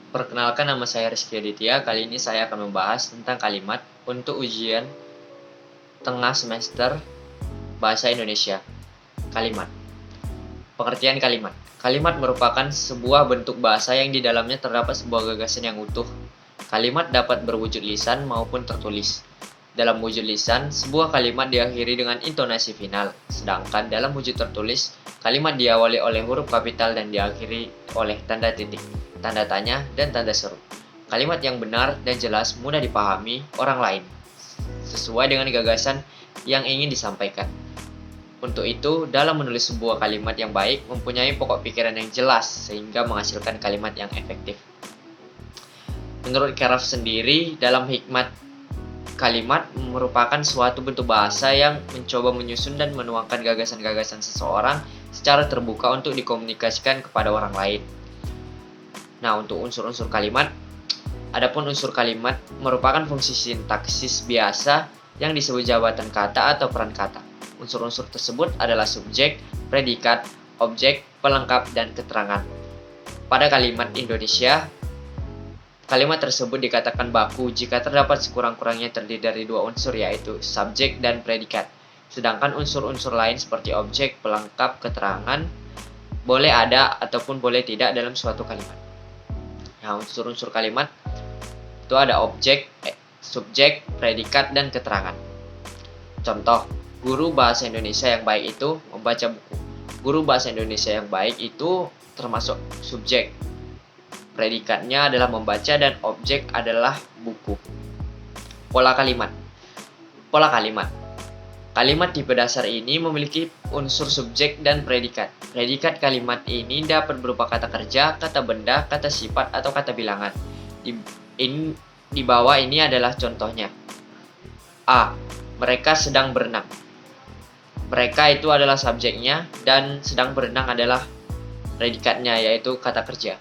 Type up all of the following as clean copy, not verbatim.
Perkenalkan, nama saya Rizky Aditya. Kali ini saya akan membahas tentang kalimat untuk ujian tengah semester Bahasa Indonesia. Kalimat. Pengertian kalimat. Kalimat merupakan sebuah bentuk bahasa yang di dalamnya terdapat sebuah gagasan yang utuh. Kalimat dapat berwujud lisan maupun tertulis. Dalam wujud lisan, sebuah kalimat diakhiri dengan intonasi final, sedangkan dalam wujud tertulis, kalimat diawali oleh huruf kapital dan diakhiri oleh tanda titik, tanda tanya, dan tanda seru. Kalimat yang benar dan jelas mudah dipahami orang lain, sesuai dengan gagasan yang ingin disampaikan. Untuk itu, dalam menulis sebuah kalimat yang baik, mempunyai pokok pikiran yang jelas sehingga menghasilkan kalimat yang efektif. Menurut Karaf sendiri, dalam hikmat, kalimat merupakan suatu bentuk bahasa yang mencoba menyusun dan menuangkan gagasan-gagasan seseorang secara terbuka untuk dikomunikasikan kepada orang lain. Nah, untuk unsur-unsur kalimat, adapun unsur kalimat merupakan fungsi sintaksis biasa yang disebut jabatan kata atau peran kata. Unsur-unsur tersebut adalah subjek, predikat, objek, pelengkap, dan keterangan. Pada kalimat Indonesia, kalimat tersebut dikatakan baku jika terdapat sekurang-kurangnya terdiri dari dua unsur, yaitu subjek dan predikat. Sedangkan unsur-unsur lain seperti objek, pelengkap, keterangan boleh ada ataupun boleh tidak dalam suatu kalimat. Nah, unsur-unsur kalimat itu ada objek, subjek, predikat, dan keterangan. Contoh, guru bahasa Indonesia yang baik itu membaca buku. Guru bahasa Indonesia yang baik itu termasuk subjek. Predikatnya adalah membaca dan objek adalah buku. Pola kalimat. Pola kalimat. Kalimat tipe dasar ini memiliki unsur subjek dan predikat. Predikat kalimat ini dapat berupa kata kerja, kata benda, kata sifat, atau kata bilangan. Di bawah ini adalah contohnya. A. Mereka sedang berenang. Mereka itu adalah subjeknya dan sedang berenang adalah predikatnya, yaitu kata kerja.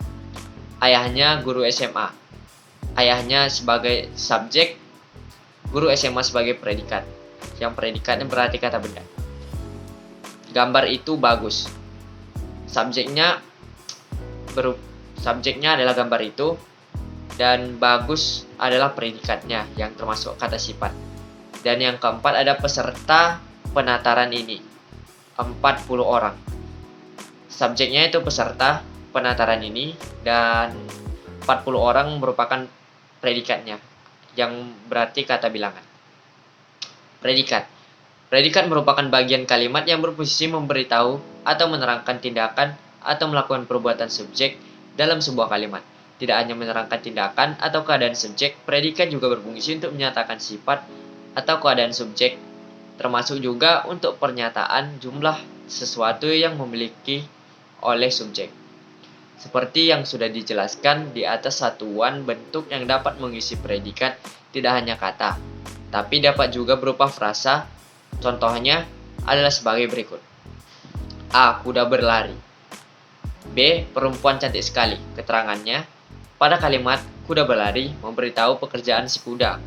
Ayahnya guru SMA. Ayahnya sebagai subjek, guru SMA sebagai predikat. Yang predikatnya berarti kata benda. Gambar itu bagus. Subjeknya adalah gambar itu, dan bagus adalah predikatnya yang termasuk kata sifat. Dan yang keempat ada peserta penataran ini, 40 orang. Subjeknya itu peserta penataran ini dan 40 orang merupakan predikatnya yang berarti kata bilangan. Predikat. Predikat merupakan bagian kalimat yang berposisi memberitahu atau menerangkan tindakan atau melakukan perbuatan subjek dalam sebuah kalimat. Tidak hanya menerangkan tindakan atau keadaan subjek, predikat juga berfungsi untuk menyatakan sifat atau keadaan subjek, termasuk juga untuk pernyataan jumlah sesuatu yang memiliki oleh subjek. Seperti yang sudah dijelaskan di atas, satuan bentuk yang dapat mengisi predikat tidak hanya kata, tapi dapat juga berupa frasa. Contohnya adalah sebagai berikut. A. Kuda berlari. B. Perempuan cantik sekali. Keterangannya, pada kalimat kuda berlari memberitahu pekerjaan si kuda.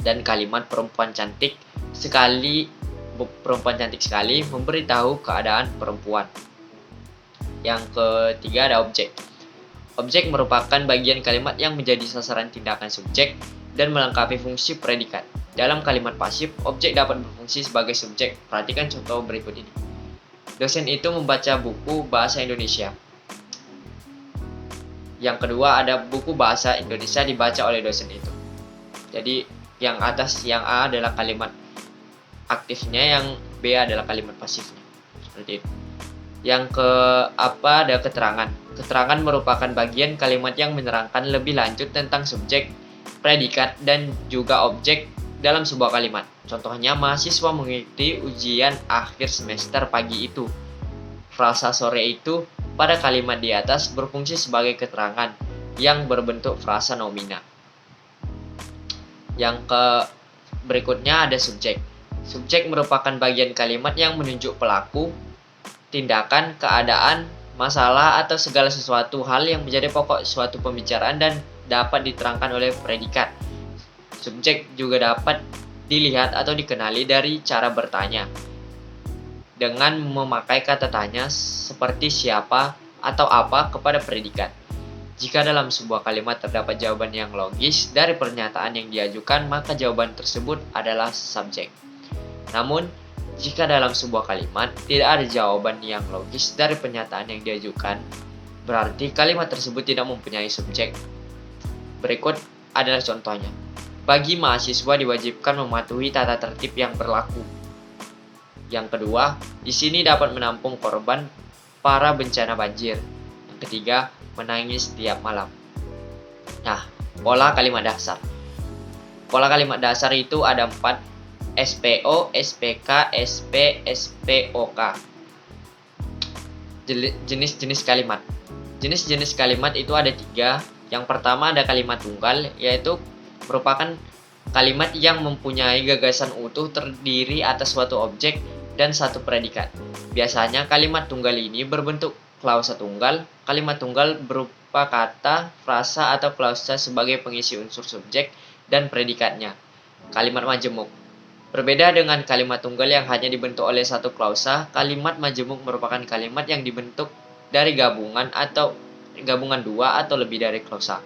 Dan kalimat perempuan cantik sekali memberitahu keadaan perempuan. Yang ketiga ada objek. Objek merupakan bagian kalimat yang menjadi sasaran tindakan subjek dan melengkapi fungsi predikat. Dalam kalimat pasif, objek dapat berfungsi sebagai subjek. Perhatikan contoh berikut ini. Dosen itu membaca buku bahasa Indonesia. Yang kedua ada buku bahasa Indonesia dibaca oleh dosen itu. Jadi yang atas, yang A adalah kalimat aktifnya, yang B adalah kalimat pasifnya. Seperti itu. Yang keempat ada keterangan. Keterangan merupakan bagian kalimat yang menerangkan lebih lanjut tentang subjek, predikat, dan juga objek dalam sebuah kalimat. Contohnya, mahasiswa mengikuti ujian akhir semester pagi itu. Frasa sore itu pada kalimat di atas berfungsi sebagai keterangan yang berbentuk frasa nomina. Yang berikutnya ada subjek. Subjek merupakan bagian kalimat yang menunjuk pelaku, tindakan, keadaan, masalah, atau segala sesuatu hal yang menjadi pokok suatu pembicaraan dan dapat diterangkan oleh predikat. Subjek juga dapat dilihat atau dikenali dari cara bertanya dengan memakai kata tanya seperti siapa atau apa kepada predikat. Jika dalam sebuah kalimat terdapat jawaban yang logis dari pernyataan yang diajukan, maka jawaban tersebut adalah subjek. Namun, jika dalam sebuah kalimat tidak ada jawaban yang logis dari pernyataan yang diajukan, berarti kalimat tersebut tidak mempunyai subjek. Berikut adalah contohnya. Bagi mahasiswa diwajibkan mematuhi tata tertib yang berlaku. Yang kedua, di sini dapat menampung korban para bencana banjir. Yang ketiga, menangis setiap malam. Nah, pola kalimat dasar. Pola kalimat dasar itu ada 4: SPO, SPK, SP, SPOK. Jenis-jenis kalimat. Jenis-jenis kalimat itu ada 3. Yang pertama ada kalimat tunggal, yaitu merupakan kalimat yang mempunyai gagasan utuh terdiri atas suatu objek dan satu predikat. Biasanya kalimat tunggal ini berbentuk klausa tunggal. Kalimat tunggal berupa kata, frasa, atau klausa sebagai pengisi unsur subjek dan predikatnya. Kalimat majemuk. Berbeda dengan kalimat tunggal yang hanya dibentuk oleh satu klausa, kalimat majemuk merupakan kalimat yang dibentuk dari gabungan dua atau lebih dari klausa.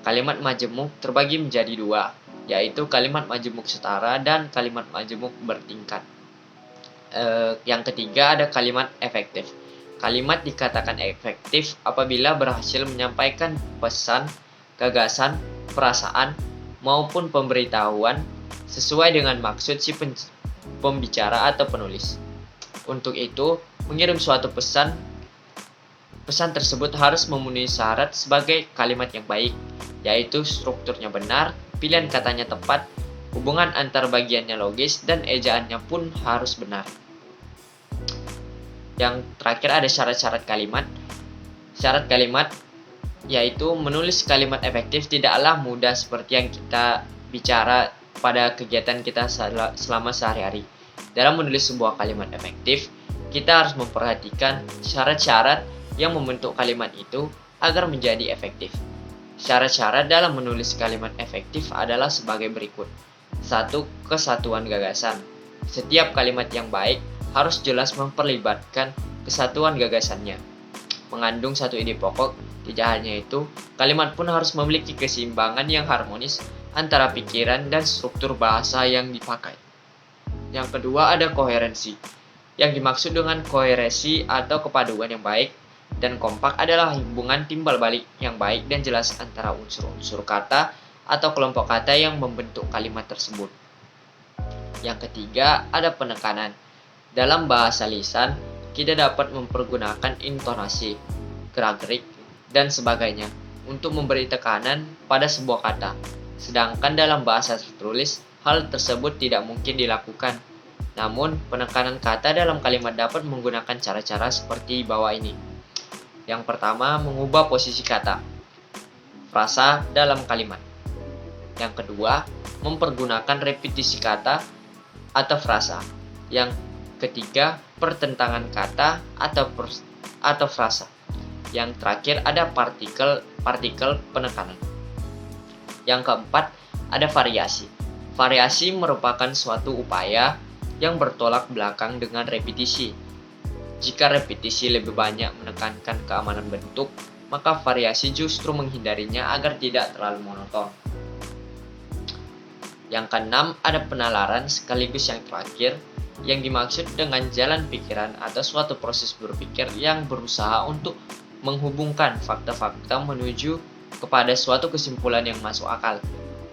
Kalimat majemuk terbagi menjadi 2, yaitu kalimat majemuk setara dan kalimat majemuk bertingkat. Yang ketiga ada kalimat efektif. Kalimat dikatakan efektif apabila berhasil menyampaikan pesan, gagasan, perasaan, maupun pemberitahuan sesuai dengan maksud si pembicara atau penulis. Untuk itu, mengirim suatu pesan tersebut harus memenuhi syarat sebagai kalimat yang baik, yaitu strukturnya benar, pilihan katanya tepat, hubungan antar bagiannya logis, dan ejaannya pun harus benar. Yang terakhir ada syarat-syarat kalimat. Syarat kalimat yaitu menulis kalimat efektif tidaklah mudah seperti yang kita bicara pada kegiatan kita selama sehari-hari. Dalam menulis sebuah kalimat efektif, kita harus memperhatikan syarat-syarat yang membentuk kalimat itu agar menjadi efektif. Syarat-syarat dalam menulis kalimat efektif adalah sebagai berikut. 1. Kesatuan gagasan. Setiap kalimat yang baik harus jelas memperlibatkan kesatuan gagasannya. Mengandung satu ide pokok, tidak hanya itu, kalimat pun harus memiliki keseimbangan yang harmonis antara pikiran dan struktur bahasa yang dipakai. Yang kedua ada koherensi. Yang dimaksud dengan koherensi atau kepaduan yang baik dan kompak adalah hubungan timbal balik yang baik dan jelas antara unsur-unsur kata atau kelompok kata yang membentuk kalimat tersebut. Yang ketiga ada penekanan. Dalam bahasa lisan, kita dapat mempergunakan intonasi, gerak-gerik, dan sebagainya untuk memberi tekanan pada sebuah kata. Sedangkan dalam bahasa tertulis, hal tersebut tidak mungkin dilakukan. Namun, penekanan kata dalam kalimat dapat menggunakan cara-cara seperti bawah ini. Yang pertama, mengubah posisi kata, frasa dalam kalimat. Yang kedua, mempergunakan repetisi kata atau frasa. Yang ketiga, pertentangan kata atau frasa. Yang terakhir ada partikel penekanan. Yang keempat, ada variasi. Variasi merupakan suatu upaya yang bertolak belakang dengan repetisi. Jika repetisi lebih banyak menekankan keamanan bentuk, maka variasi justru menghindarinya agar tidak terlalu monoton. Yang keenam, ada penalaran sekaligus yang terakhir, yang dimaksud dengan jalan pikiran atau suatu proses berpikir yang berusaha untuk menghubungkan fakta-fakta menuju kepada suatu kesimpulan yang masuk akal.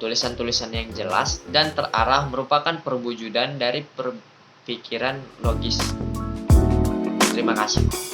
Tulisan-tulisan yang jelas dan terarah merupakan perwujudan dari berpikiran logis. Terima kasih.